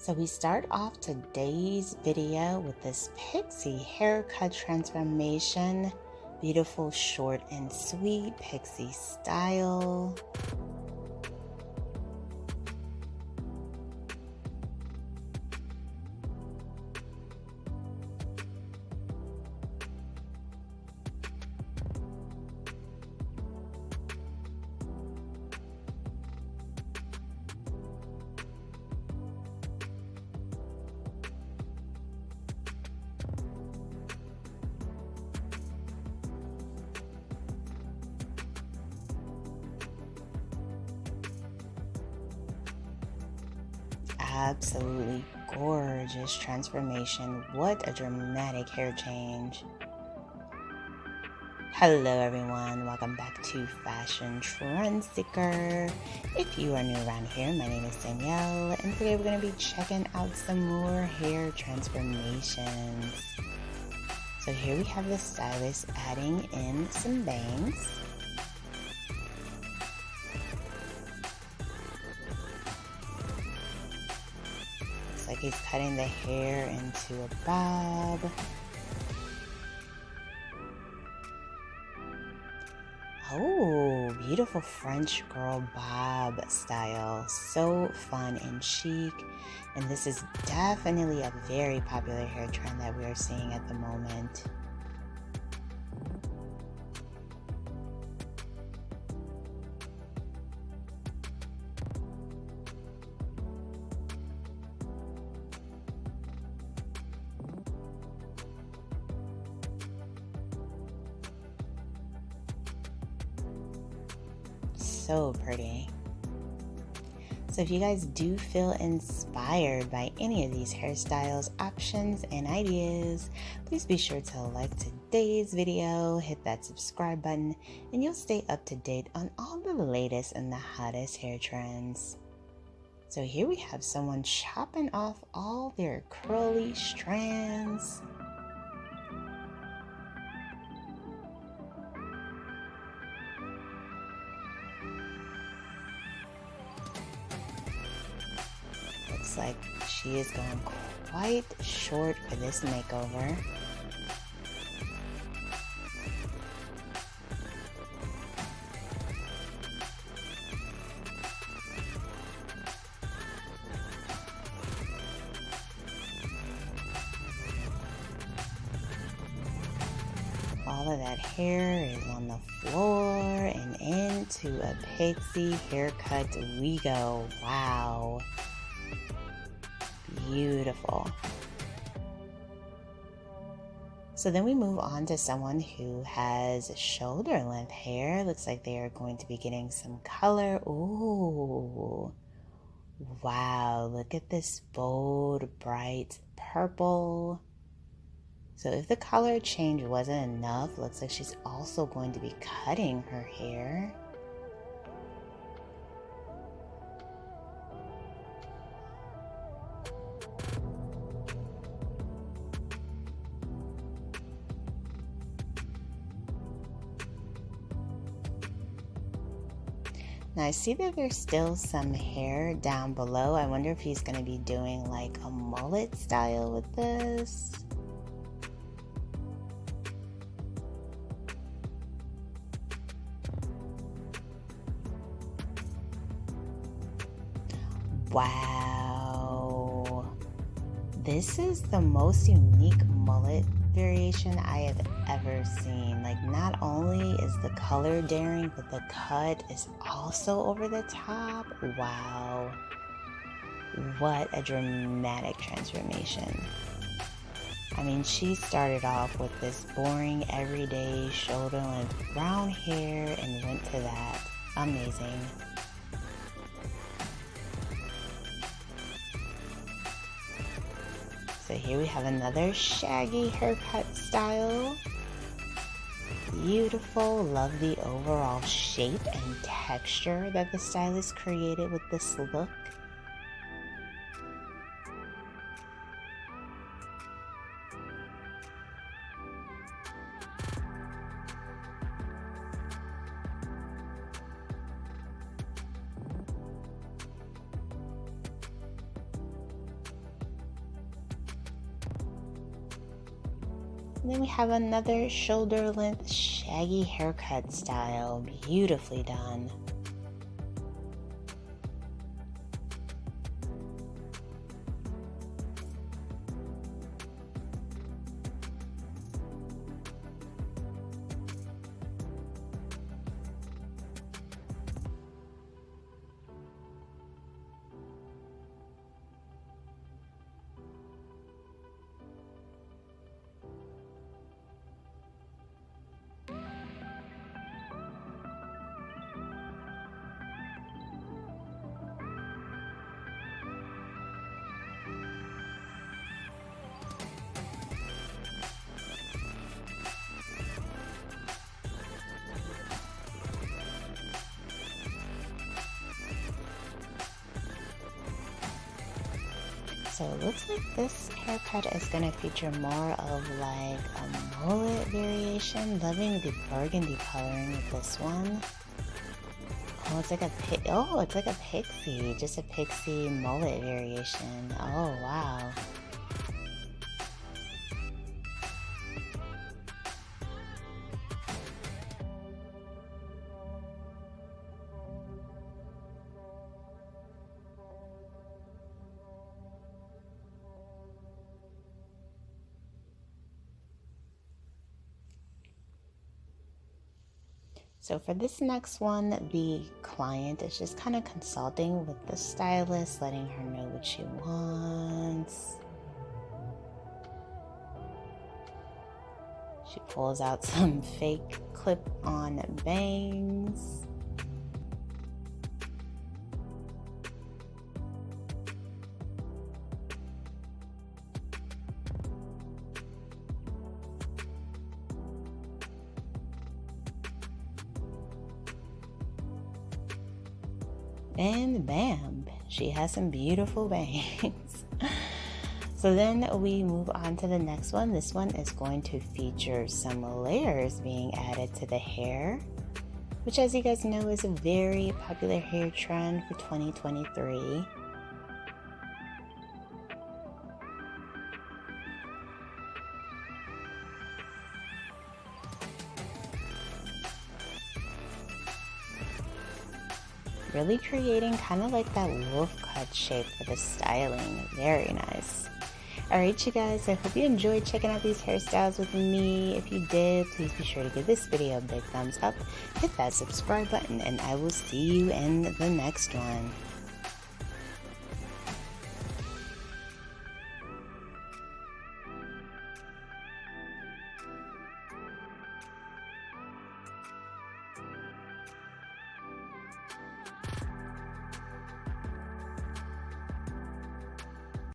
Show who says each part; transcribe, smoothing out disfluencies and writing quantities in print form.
Speaker 1: So we start off today's video with this pixie haircut transformation. Beautiful, short and sweet pixie style. Absolutely gorgeous transformation. What a dramatic hair change. Hello everyone, welcome back to Fashion Trend Seeker. If you are new around here, my name is Danielle, and today we're going to be checking out some more hair transformations. So here we have the stylist adding in some bangs. Looks like he's cutting the hair into a bob. Oh, beautiful French girl bob style. So fun and chic. And this is definitely a very popular hair trend that we are seeing at the moment. So pretty. So if you guys do feel inspired by any of these hairstyles, options, and ideas, please be sure to like today's video, hit that subscribe button, and you'll stay up to date on all the latest and the hottest hair trends. So here we have someone chopping off all their curly strands. Looks like she is going quite short for this makeover. All of that hair is on the floor and into a pixie haircut we go. Wow. Beautiful. So then we move on to someone who has shoulder length hair. Looks like they are going to be getting some color. Ooh. Wow, look at this bold, bright purple. So if the color change wasn't enough, looks like she's also going to be cutting her hair. Now I see that there's still some hair down below. I wonder if he's going to be doing like a mullet style with this. Wow. This is the most unique mullet variation I have ever seen. Like, not only is the color daring, but the cut is also over the top. Wow. What a dramatic transformation. I mean, she started off with this boring, everyday, shoulder length brown hair and went to that. Amazing. So here we have another shaggy haircut style. Beautiful, love the overall shape and texture that the stylist created with this look. And then we have another shoulder length shaggy haircut style, beautifully done. So it looks like this haircut is going to feature more of like a mullet variation. Loving the burgundy coloring of this one. Oh, it's like a pixie, just a pixie mullet variation. Oh, wow. So for this next one, the client is just kind of consulting with the stylist, letting her know what she wants. She pulls out some fake clip-on bangs. And bam, she has some beautiful bangs. So then we move on to the next one. This one is going to feature some layers being added to the hair, which, as you guys know, is a very popular hair trend for 2023. Really creating kind of like that wolf cut shape for the styling. Very nice. Alright you guys, I hope you enjoyed checking out these hairstyles with me. If you did, please be sure to give this video a big thumbs up, hit that subscribe button, and I will see you in the next one.